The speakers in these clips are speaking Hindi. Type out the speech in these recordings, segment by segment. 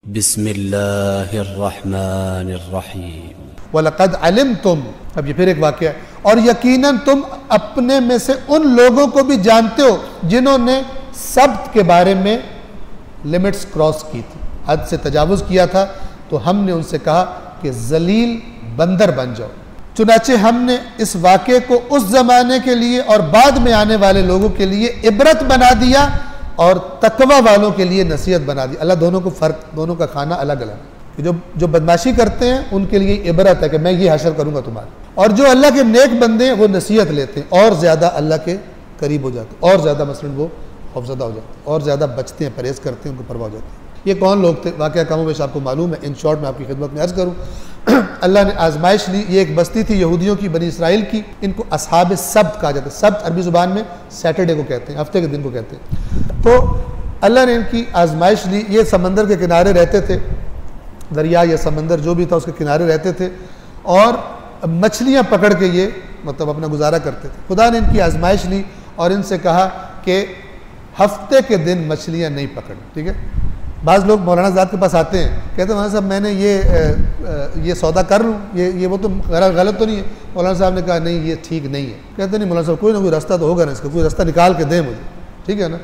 बिस्मिल्लाहिर्रहमानिर्रहीम। वलक़द अलिमतुम, अब ये फिर एक वाक़या है, और यकीनन तुम अपने में से उन लोगों को भी जानते हो जिन्होंने सब्त के बारे में लिमिट्स क्रॉस की थी, हद से तजावुज़ किया था, तो हमने उनसे कहा कि जलील बंदर बन जाओ। चुनाचे हमने इस वाक़े को उस ज़माने के लिए और बाद में आने वाले लोगों के लिए इबरत बना दिया और तकवा वालों के लिए नसीहत बना दी। अल्लाह दोनों को फ़र्क, दोनों का खाना अलग अलग है। जो बदमाशी करते हैं उनके लिए इबरत है कि मैं ये हासिल करूँगा तुम्हारे, और जो अल्लाह के नेक बंदे हैं वो नसीहत लेते हैं और ज़्यादा अल्लाह के करीब हो जाते हैं, और ज़्यादा मसलन वो खौफज़दा हो जाते हैं, और ज़्यादा बचते हैं, परहेज़ करते हैं, उनको परवाह हो जाती है। ये कौन लोग थे? वाक़या कमोबेश आपको मालूम है। इन शॉर्ट में आपकी खिदमत में अर्ज़ करूँ, अल्लाह ने आजमाइश ली। ये एक बस्ती थी यहूदियों की, बनी इसराइल की। इनको असहाब सब्त कहा जाता है। सब्त अरबी ज़ुबान में सैटरडे को कहते हैं, हफ्ते के दिन को कहते हैं। तो अल्लाह ने इनकी आजमाइश ली। ये समंदर के किनारे रहते थे, दरिया या समंदर जो भी था उसके किनारे रहते थे, और मछलियाँ पकड़ के ये मतलब अपना गुजारा करते थे। खुदा ने इनकी आजमाइश ली और इनसे कहा कि हफ्ते के दिन मछलियाँ नहीं पकड़, ठीक है। बाज़ लोग मौलाना साहब के पास आते हैं, कहते हैं मौलाना साहब मैंने ये सौदा कर लूँ, ये वो तो गलत तो नहीं है? मौलाना साहब ने कहा नहीं, ये ठीक नहीं है। कहते नहीं मौलाना साहब, कोई ना कोई रास्ता तो होगा ना इसका, कोई रास्ता निकाल के दें मुझे, ठीक है ना।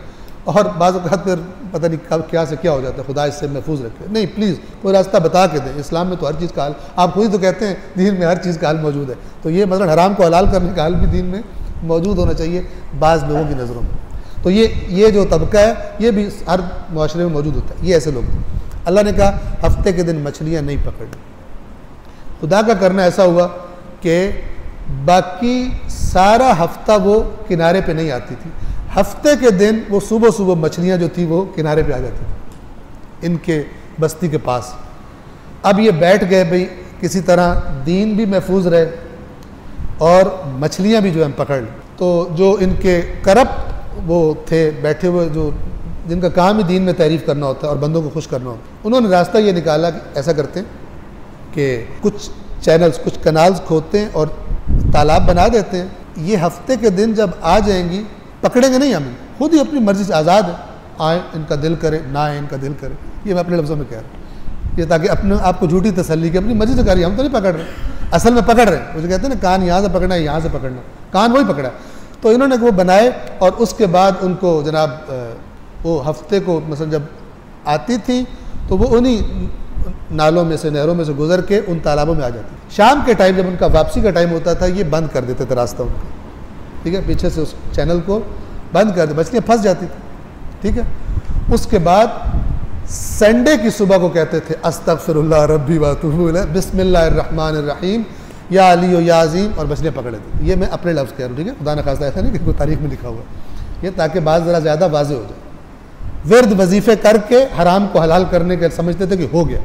और बाज़ औक़ात फिर पता नहीं कब क्या से क्या हो जाता है, खुदा इससे महफूज रखे। नहीं, प्लीज़ कोई रास्ता बता के दें। इस्लाम में तो हर चीज़ का हल, आप खुद ही तो कहते हैं दीन में हर चीज़ का हल मौजूद है, तो ये मतलब हराम को हलाल करने का हल भी दीन में मौजूद होना चाहिए बाज़ लोगों की नज़रों में। तो ये जो तबका है ये भी हर मुआशरे में मौजूद होता है। ये ऐसे लोग थे। अल्लाह ने कहा हफ्ते के दिन मछलियाँ नहीं पकड़नी। खुदा का करना ऐसा हुआ कि बाकी सारा हफ्ता वो किनारे पे नहीं आती थी। हफ्ते के दिन वो सुबह सुबह मछलियाँ जो थी वो किनारे पे आ जाती थी इनके बस्ती के पास। अब ये बैठ गए भाई किसी तरह दीन भी महफूज रहे और मछलियाँ भी जो हम पकड़ ली। तो जो इनके करप्ट वो थे बैठे हुए, जो जिनका काम ही दीन में तारीफ़ करना होता है और बंदों को खुश करना होता है, उन्होंने रास्ता ये निकाला कि ऐसा करते हैं कि कुछ चैनल्स, कुछ कनाल्स खोदते हैं और तालाब बना देते हैं। ये हफ्ते के दिन जब आ जाएंगी पकड़ेंगे नहीं, हमें खुद ही अपनी मर्ज़ी से आज़ाद है, आए इनका दिल करे, ना आए इनका दिल करे। ये मैं अपने लफ्ज़ों में कह रहा हूँ, ये ताकि अपने आपको झूठी तसल्ली की, अपनी मर्ज़ी से करिए। हम तो नहीं पकड़ रहे, असल में पकड़ रहे हैं। मुझे कहते हैं ना कान यहाँ से पकड़ना है, यहाँ से पकड़ना, कान वही पकड़ा। तो इन्होंने वो बनाए और उसके बाद उनको जनाब वो हफ्ते को मसलन जब आती थी तो वो उन्हीं नालों में से, नहरों में से गुजर के उन तालाबों में आ जाती थी। शाम के टाइम जब उनका वापसी का टाइम होता था ये बंद कर देते थे रास्ता उनका, ठीक है, पीछे से उस चैनल को बंद कर दे, मछलियाँ फंस जाती थी, ठीक है। उसके बाद संडे की सुबह को कहते थे अस्तगफिरुल्लाह रब्बी व अतूबु इलैह, बिस्मिल्लाहिर्रहमानिर्रहीम, या अली या अज़ीम, और मछलियाँ पकड़े थे। ये मैं अपने लफ्ज़ कह रहा हूँ, ठीक है, खुदा न खास्ता ऐसा नहीं कि कोई तारीख में लिखा हुआ ये, ताकि बात ज़रा ज़्यादा वाज़ेह हो जाए। विर्द वजीफ़े करके हराम को हलाल करने के समझते थे कि हो गया,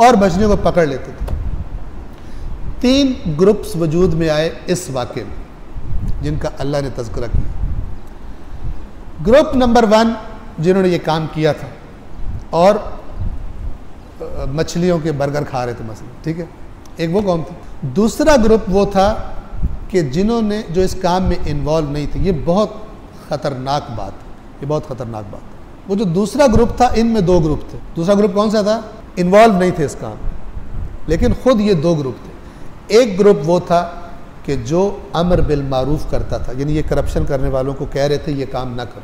और मछलियों को पकड़ लेते थे। 3 ग्रुप्स वजूद में आए इस वाक़े में जिनका अल्लाह ने तज़किरा किया। ग्रुप नंबर 1 जिन्होंने ये काम किया था और मछलियों के बर्गर खा रहे थे मसलन, ठीक है, एक वो कौम थी। दूसरा ग्रुप वो था कि जिन्होंने जो इस काम में इन्वॉल्व नहीं थे। ये बहुत ख़तरनाक बात, ये बहुत ख़तरनाक बात। वो जो दूसरा ग्रुप था, इनमें 2 ग्रुप थे। दूसरा ग्रुप कौन सा था? इन्वॉल्व नहीं थे इस काम में, लेकिन ख़ुद ये 2 ग्रुप थे। एक ग्रुप वो था कि जो अमर बिल मारूफ करता था, यानी ये करप्शन करने वालों को कह रहे थे ये काम ना करो,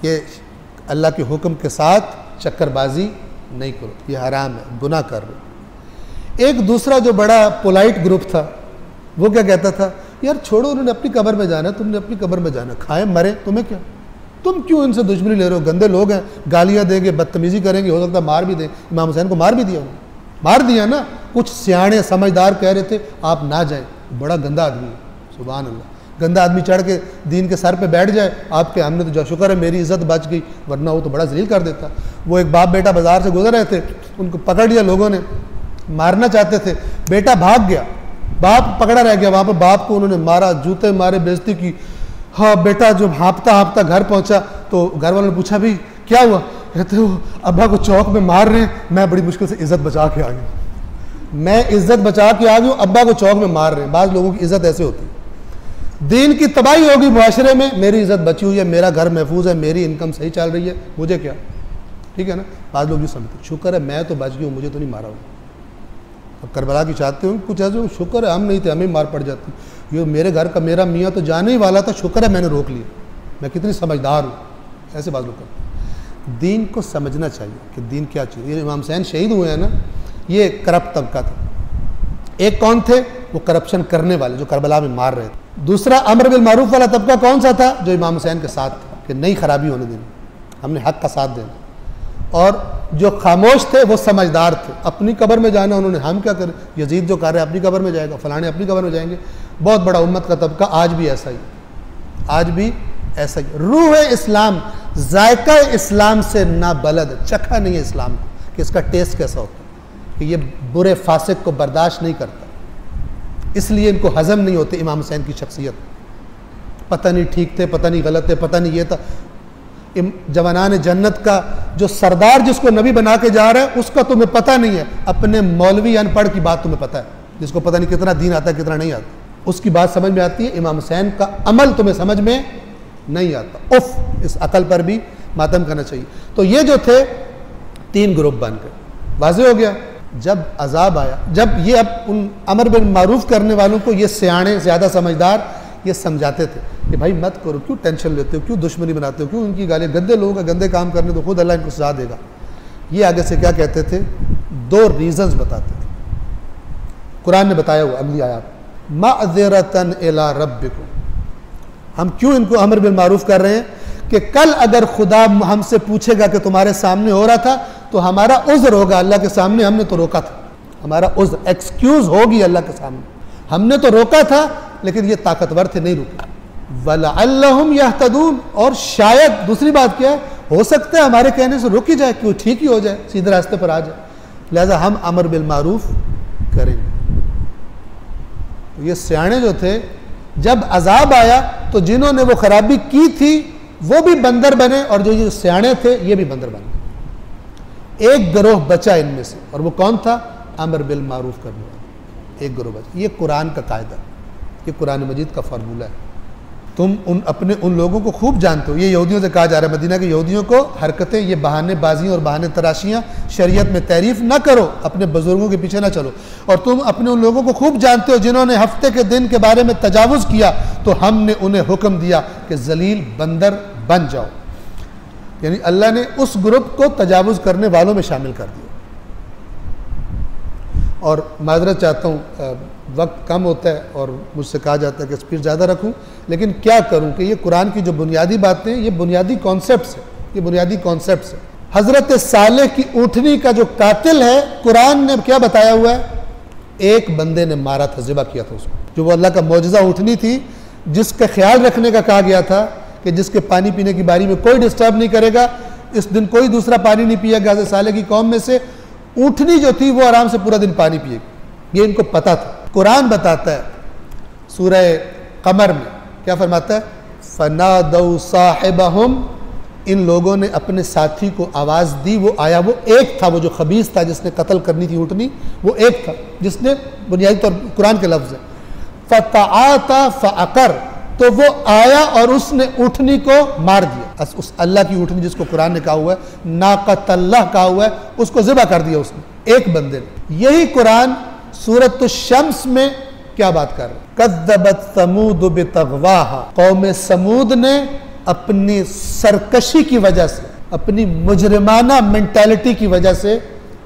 ये अल्लाह के हुक्म के साथ चक्करबाजी नहीं करो, ये हराम है, गुनाह कर रहे हो। एक दूसरा जो बड़ा पोलाइट ग्रुप था वो क्या कहता था, यार छोड़ो, उन्होंने अपनी कब्र में जाना, तुमने अपनी कब्र में जाना, खाए मरे, तुम्हें क्या, तुम क्यों इनसे दुश्मनी ले रहे हो? गंदे लोग हैं, गालियाँ देंगे, बदतमीज़ी करेंगे, हो सकता है मार भी दें। इमाम हुसैन को मार भी दिया, उन्होंने मार दिया ना। कुछ सियाणे समझदार कह रहे थे आप ना जाएं, बड़ा गंदा आदमी है, सुभान अल्लाह, गंदा आदमी चढ़ के दीन के सर पे बैठ जाए आपके, हमने तो जो शुक्र है मेरी इज़्ज़त बच गई, वरना वो तो बड़ा जलील कर देता। वो एक बाप बेटा बाजार से गुजर रहे थे, उनको पकड़ लिया लोगों ने, मारना चाहते थे, बेटा भाग गया, बाप पकड़ा रह गया वहाँ पर। बाप को उन्होंने मारा, जूते मारे, बेइज्जती की। हाँ बेटा जब हाँपता हाँपता घर पहुँचा तो घर वालों ने पूछा भी क्या हुआ? कहते हो अब्बा को चौक में मार रहे हैं, मैं बड़ी मुश्किल से इज़्ज़त बचा के आ गया, मैं इज़्ज़त बचा के आ गई हूँ, अब्बा को चौक में मार रहे हैं। बाज़ लोगों की इज़्ज़त ऐसे होती है, दीन की तबाही होगी मुआशरे में, मेरी इज़्ज़त बची हुई है, मेरा घर महफूज है, मेरी इनकम सही चल रही है, मुझे क्या, ठीक है ना। बाद लोग भी समझते शुक्र है मैं तो बच गई हूँ, मुझे तो नहीं मारा हूँ। अब करबला की चाहते हो कुछ ऐसे, शुक्र है हम नहीं थे, हमें मार पड़ जाती, ये मेरे घर का मेरा मियाँ तो जाने ही वाला था, शुक्र है मैंने रोक लिया, मैं कितनी समझदार हूँ। ऐसे बात लोग करते। दीन को समझना चाहिए कि दीन क्या चीज़। ये इमाम हुसैन शहीद हुए हैं ना, ये करप्ट तबका था। एक कौन थे? वो करप्शन करने वाले जो करबला में मार रहे थे। दूसरा अमर बिल मारूफ वाला तबका कौन सा था? जो इमाम हुसैन के साथ था कि नहीं खराबी होने देनी, हमने हक का साथ देना। और जो खामोश थे वो समझदार थे, अपनी कब्र में जाना उन्होंने, हम क्या करें, यजीद जो कर रहे हैं अपनी कब्र में जाएगा, फलाने अपनी कब्र में जाएंगे। बहुत बड़ा उम्मत का तबका आज भी ऐसा ही, आज भी ऐसा ही। रूह इस्लाम, जायका इस्लाम से ना बलद, चखा नहीं है इस्लाम को कि इसका टेस्ट कैसा होता है, कि ये बुरे फासिक को बर्दाश्त नहीं करता, इसलिए इनको हजम नहीं होते इमाम हुसैन की शख्सियत। पता नहीं ठीक थे, पता नहीं गलत थे, पता नहीं ये था। जवानान जन्नत का जो सरदार जिसको नबी बना के जा रहा है उसका तुम्हें पता नहीं है, अपने मौलवी अनपढ़ की बात तुम्हें पता है, जिसको पता नहीं कितना दीन आता है कितना नहीं आता, उसकी बात समझ में आती है। इमाम हुसैन का अमल तुम्हें समझ में नहीं आता। उफ, इस अकल पर भी मातम करना चाहिए। तो ये जो थे 3 ग्रुप बन गए, वाज़ेह हो गया। जब अजाब आया, जब ये अब उन अमर बिल मारूफ करने वालों को ये सियाणे ज़्यादा समझदार ये समझाते थे कि भाई मत करो, क्यों टेंशन लेते हो, क्यों दुश्मनी बनाते हो, क्यों इनकी गालियाँ, गंदे लोगों का गंदे काम करने तो खुद अल्लाह इनको सजा देगा। ये आगे से क्या कहते थे, 2 रीजंस बताते थे। कुरान ने बताया हुआ अगली आयत, मअज़रतन इला रब्बिकुम, हम क्यों इनको अमर बिल मारूफ कर रहे हैं कि कल अगर खुदा हमसे पूछेगा कि तुम्हारे सामने हो रहा था तो हमारा उज़्र होगा अल्लाह के सामने, हमने तो रोका था, हमारा उज़्र, एक्सक्यूज़ होगी अल्लाह के सामने, हमने तो रोका था लेकिन ये ताकतवर थे नहीं रुके। वलअल्लहुम यहतदून, और शायद दूसरी बात क्या है, हो सकता है हमारे कहने से रुक ही जाए, क्यों ठीक ही हो जाए, सीधे रास्ते पर आ जाए, लिहाजा हम अमर बिल मारूफ करेंगे। तो ये सियाणे जो थे, जब अजाब आया तो जिन्होंने वो खराबी की थी वो भी बंदर बने, और जो ये सियाणे थे ये भी बंदर बने। एक गिरोह बचा इनमें से, और वो कौन था? अमर बिल मारूफ करने वाला एक गिरोह बचा। ये कुरान का कायदा, ये कुरान मजीद का फार्मूला है। तुम उन लोगों को खूब जानते हो, ये यहूदियों से कहा जा रहा है, मदीना के यहूदियों को हरकतें, ये बहाने बाजियाँ और बहाने तराशियाँ शरीयत में तारीफ ना करो, अपने बुजुर्गों के पीछे ना चलो। और तुम अपने उन लोगों को खूब जानते हो जिन्होंने हफ्ते के दिन के बारे में तजावुज़ किया, तो हमने उन्हें हुक्म दिया कि जलील बंदर बन जाओ। यानी अल्लाह ने उस ग्रुप को तजावुज़ करने वालों में शामिल कर दिया। और माजरत चाहता हूँ, वक्त कम होता है और मुझसे कहा जाता है कि स्पीड ज़्यादा रखूं, लेकिन क्या करूं कि ये कुरान की जो बुनियादी बातें, ये बुनियादी कॉन्सेप्ट्स है, ये बुनियादी कॉन्सेप्ट्स है। हज़रत सालेह की ऊँटनी का जो कातिल है, कुरान ने क्या बताया हुआ है? एक बंदे ने मारा था, ज़िबा किया था उसको, जो वो अल्लाह का मौजज़ा ऊँटनी थी, जिसका ख्याल रखने का कहा गया था कि जिसके पानी पीने की बारी में कोई डिस्टर्ब नहीं करेगा, इस दिन कोई दूसरा पानी नहीं पिएगा। हज़रत सालेह की कौम में से ऊँटनी जो थी वो आराम से पूरा दिन पानी पिएगी, ये इनको पता था। कुरान बताता है सूरह कमर में, क्या फरमाता है? फनादौ साहिबहुम, इन लोगों ने अपने साथी को आवाज़ दी, वो आया, वो एक था, वो जो खबीस था जिसने कत्ल करनी थी ऊँटनी, वो एक था जिसने, बुनियादी तौर पर कुरान के लफ्ज़ है, फतआता फअकर, तो वो आया और उसने ऊँटनी को मार दिया। उस अल्लाह की ऊँटनी जिसको कुरान ने कहा हुआ है नाक़तल्लाह कहा हुआ है, उसको ज़िबा कर दिया उसने, एक बंदे ने। यही कुरान सूरत शम्स में क्या बात कर रहा है? कज़्ज़बत समूद बितग़वाहा, कौम समूद ने अपनी सरकशी की वजह से, अपनी मुजरिमाना मेंटालिटी की वजह से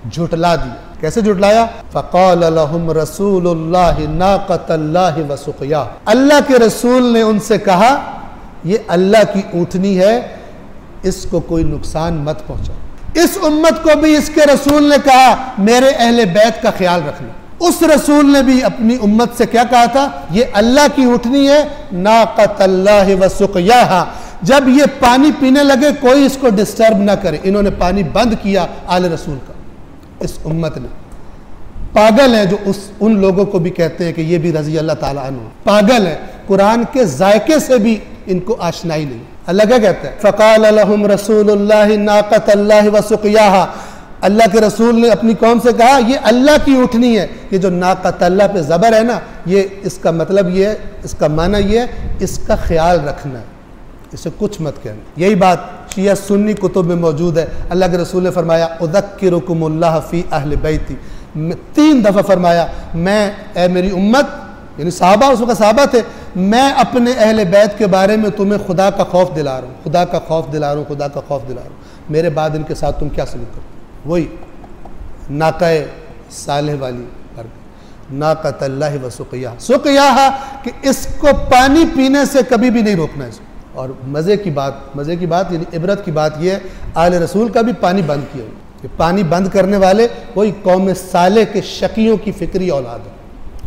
झुटला दिया। कैसे झुटलाया? फ़क़ाल लहुम रसूलुल्लाहि नाक़तल्लाहि व सुक़या, अल्लाह के रसूल ने उनसे कहा ये अल्लाह की ऊँटनी है, इसको कोई नुकसान मत पहुँचाओ। इस उम्मत को भी इसके रसूल ने कहा मेरे अहले बैत का ख्याल रखना। उस रसूल ने भी अपनी उम्मत से क्या कहा था? ये अल्लाह की ऊँटनी है, नाक़तल्लाहि व सुक़याहा, जब ये पानी पीने लगे कोई इसको डिस्टर्ब ना करे। इन्होंने पानी बंद किया आले रसूल का, इस उम्मत ने। पागल है जो उन लोगों को भी कहते हैं कि ये भी रज़ी अल्लाह ताला अन्हु पागल है, कुरान के जायके से भी इनको आशनाई नहीं। अल्लाह क्या कहता है? फ़क़ाल लहुम रसूलुल्लाहि नाक़तल्लाहि व सुक़याहा, अल्लाह के रसूल ने अपनी कौम से कहा ये अल्लाह की ऊँटनी है। ये जो नाक़तल्लाह पे ज़बर है ना, ये इसका मतलब ये है, इसका माना ये है, इसका ख्याल रखना है, इसे कुछ मत कहना। यही बात शिया सुन्नी कुतुब में मौजूद है। अल्लाह के रसूल ने फरमाया उज़क्किरुकुमुल्लाह फ़ी अहल बैती, 3 दफ़ा फरमाया मैं ए मेरी उम्मत यानी साहबा, उस वक्त साहबा थे, मैं अपने अहले बैत के बारे में तुम्हें खुदा का खौफ दिला रहा हूँ, खुदा का खौफ दिला रहा हूँ, खुदा का खौफ दिला रहा हूँ। मेरे बाद इनके साथ तुम क्या सलूक करते? वही नाक़े सालेह वाली नाक़तल्लाहि व सुक़िया, सुक़िया कि इसको पानी पीने से कभी भी नहीं रोकना इसको। और मज़े की बात यानी इबरत की बात यह है, आले रसूल का भी पानी बंद किया, कि पानी बंद करने वाले वही कौम सालेह के शकियों की फिक्री औलाद है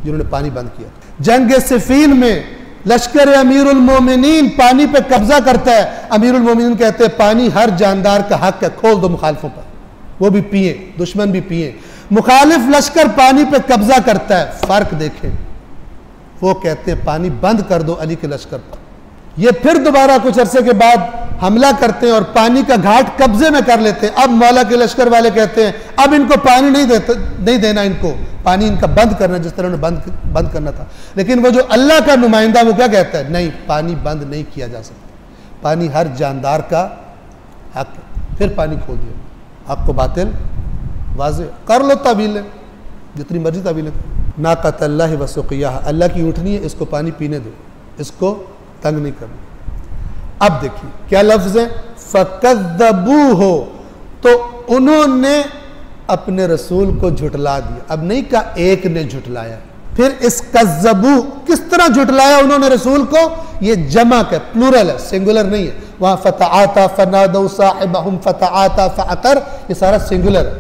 जिन्होंने पानी बंद किया। जंग सिफ़ीन में लश्कर अमीरुल मोमिनीन पानी पे कब्जा करता है। अमीरुल मोमिनीन कहते हैं पानी हर जानदार का हक है, खोल दो मुखालिफों पर, वो भी पिए, दुश्मन भी पिए। मुखालिफ लश्कर पानी पे कब्जा करता है, फर्क देखें, वो कहते हैं पानी बंद कर दो अली के लश्कर पर। ये फिर दोबारा कुछ अरसे के बाद हमला करते हैं और पानी का घाट कब्जे में कर लेते हैं। अब मौला के लश्कर वाले कहते हैं अब इनको पानी नहीं देना, इनको पानी इनका बंद करना, जिस तरह उन्हें बंद करना था। लेकिन वो जो अल्लाह का नुमाइंदा वो क्या कहता है? नहीं, पानी बंद नहीं किया जा सकता, पानी हर जानदार का हक है। फिर पानी खोल दिया, हक को बातिल वाज़े कर लो, तावीलें जितनी मर्जी तावीलें। नाक़तल्लाहि व सुक़िया, अल्लाह की ऊँटनी है, इसको पानी पीने दो, इसको तंग नहीं करना। अब देखिए क्या लफ्ज़ है, फ़कज़्ज़बूहु, तो उन्होंने अपने रसूल को झुटला दिया। अब नहीं कहा एक ने झुटलाया, फिर इस कज़्ज़बू किस तरह झुटलाया उन्होंने रसूल को, ये जमा का प्लूरल है, सिंगुलर नहीं है। वहाँ फ़तआता फ़नादौ साहिबहुम फ़तआता फ़अक़र, ये सारा सिंगुलर है,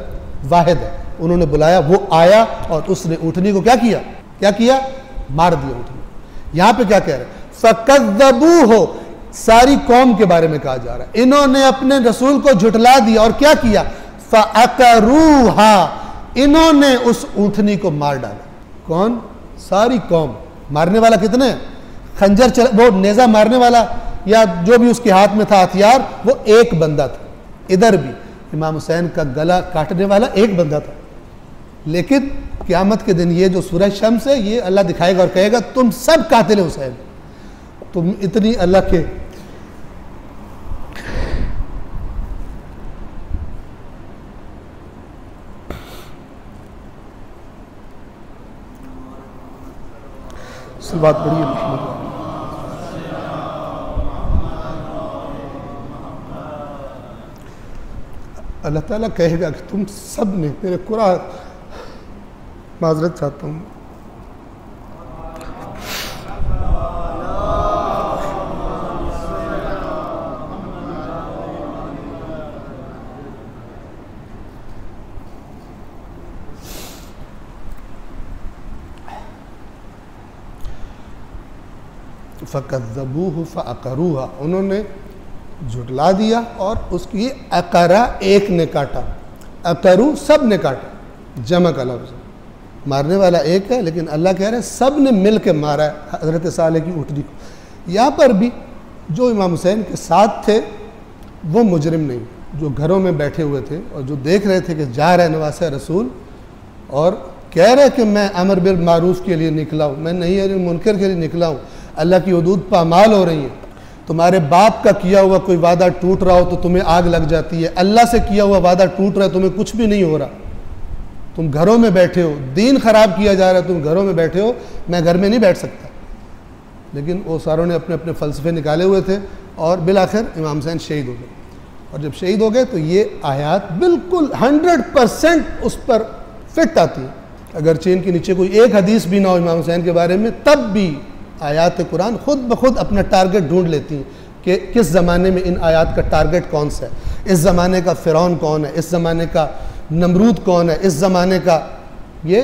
वाहिद है। उन्होंने बुलाया, वो आया और उसने ऊँटनी को क्या किया? मार दिया ऊँटनी। यहाँ पे क्या कह रहे हैं? फ़कज़्ज़बूहु, सारी कौम के बारे में कहा जा रहा है, इन्होंने अपने रसूल को झुटला दिया और क्या किया? फ़अक़रूहा, इन्होंने उस ऊँटनी को मार डाला। कौन? सारी कौम। मारने वाला कितने? खंजर वो नेज़ा मारने वाला या जो भी उसके हाथ में था हथियार, वो एक बंदा था। इधर भी इमाम हुसैन का गला काटने वाला एक बंदा था। लेकिन क़यामत के दिन ये जो सूरह शम्स है, ये अल्लाह दिखाएगा और कहेगा तुम सब कातिल हुसैन, तुम इतनी अल्लाह के बात बड़ी अल्लाह ताला कहेगा कि तुम सब ने मेरे कुरान, माजरत चाहता हूँ, फ़कज़्ज़बूहु फ़अक़रूहा, उन्होंने झुटला दिया और उसकी अक़रा एक ने काटा, अक़रू सब ने काटा, जमा का लफ्ज़। मारने वाला एक है, लेकिन अल्लाह कह रहे हैं सब ने मिल के मारा है हज़रत सालेह की ऊँटनी को। यहाँ पर भी जो इमाम हुसैन के साथ थे वो मुजरिम नहीं, जो घरों में बैठे हुए थे और जो देख रहे थे कि जा रहे नवासे रसूल और कह रहे कि मैं अमर बिल मारूफ़ के लिए निकला हूँ, मैं नहीं मुनकर के लिए निकला हूँ, अल्लाह की हुदूद पामाल हो रही है। तुम्हारे बाप का किया हुआ कोई वादा टूट रहा हो तो तुम्हें आग लग जाती है, अल्लाह से किया हुआ वादा टूट रहा है, तुम्हें कुछ भी नहीं हो रहा, तुम घरों में बैठे हो, दीन ख़राब किया जा रहा है, तुम घरों में बैठे हो, मैं घर में नहीं बैठ सकता। लेकिन वो सारों ने अपने अपने फ़लसफ़े निकाले हुए थे और बिल आखिर इमाम हुसैन शहीद हो गए। और जब शहीद हो गए तो ये आयात बिल्कुल 100% उस पर फिट आती है। अगरचे इनके नीचे कोई एक हदीस भी ना हो इमाम हुसैन के बारे में, तब भी आयात कुरान खुद ब खुद अपना टारगेट ढूंढ लेती हैं कि किस ज़माने में इन आयात का टारगेट कौन सा है, इस ज़माने का फ़िरौन कौन है, इस ज़माने का नमरूद कौन है, इस ज़माने का ये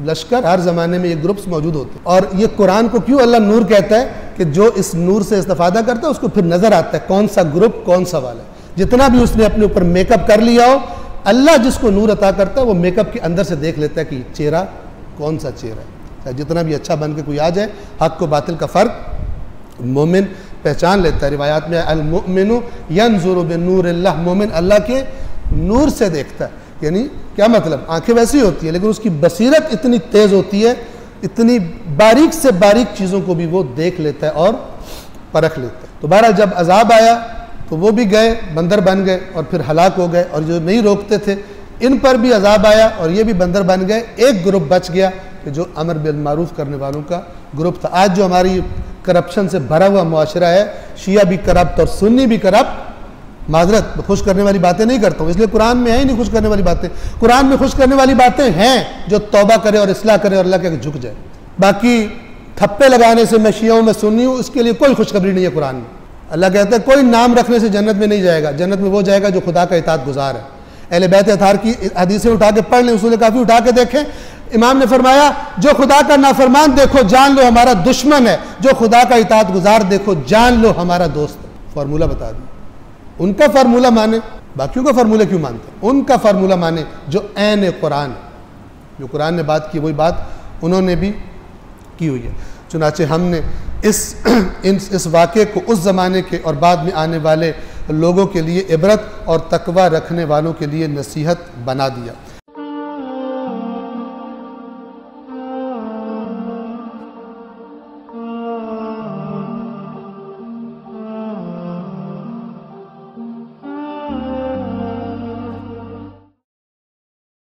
लश्कर, हर ज़माने में ये ग्रुप्स मौजूद होते हैं। और ये कुरान को क्यों अल्लाह नूर कहता है कि जो इस नूर से इस्तेफादा करता है उसको फिर नज़र आता है कौन सा ग्रुप कौन सा वाला है। जितना भी उसने अपने ऊपर मेकअप कर लिया हो, अल्लाह जिसको नूर अता करता है वो मेकअप के अंदर से देख लेता है कि चेहरा कौन सा चेहरा है। जितना भी अच्छा बन के कोई आ जाए, हक को बातिल का फ़र्क मोमिन पहचान लेता है। रिवायात में अल मुमिनु यंजुरु बिनूरिल्लाह, मोमिन अल्लाह के नूर से देखता है। यानी क्या मतलब, आंखें वैसी होती है लेकिन उसकी बसीरत इतनी तेज़ होती है, इतनी बारीक से बारीक चीज़ों को भी वो देख लेता है और परख लेता है। तो बहरहाल जब अजाब आया तो वो भी गए, बंदर बन गए और फिर हलाक हो गए, और जो नहीं रोकते थे इन पर भी अजाब आया और ये भी बंदर बन गए। एक ग्रुप बच गया कि जो अमर बिल मारूफ करने वालों का ग्रुप था। आज जो हमारी करप्शन से भरा हुआ मुआशरा है, शिया भी करप्ट और सुन्नी भी करप्ट, माजरत खुश करने वाली बातें नहीं करता हूँ, इसलिए कुरान में है ही नहीं खुश करने वाली बातें। कुरान में खुश करने वाली बातें हैं, जो तौबा करे और इस्लाह करे और अल्लाह के आगे झुक जाए। बाकी थप्पे लगाने से मैं शिया हूँ, मैं सुन्नी हूँ, इसके लिए कोई खुशखबरी नहीं है कुरान में। अल्लाह कहता है कोई नाम रखने से जन्नत में नहीं जाएगा, जन्नत में वो जाएगा जो खुदा का इताअत गुजार है। अहले बैत अतार की हदीसें उठा के पढ़ लें, उसूल काफ़ी उठा के देखें। इमाम ने फरमाया जो खुदा का नाफरमान देखो जान लो हमारा दुश्मन है, जो खुदा का इताअत गुजार देखो जान लो हमारा दोस्त है। फार्मूला बता दिया। उनका फार्मूला माने, बाकियों का फार्मूला क्यों मानते? उनका फार्मूला माने जो ऐन कुरान है, जो कुरान ने बात की वही बात उन्होंने भी की हुई है। चुनाचे हमने इस वाक़े को उस ज़माने के और बाद में आने वाले लोगों के लिए इबरत और तकवा रखने वालों के लिए नसीहत बना दिया।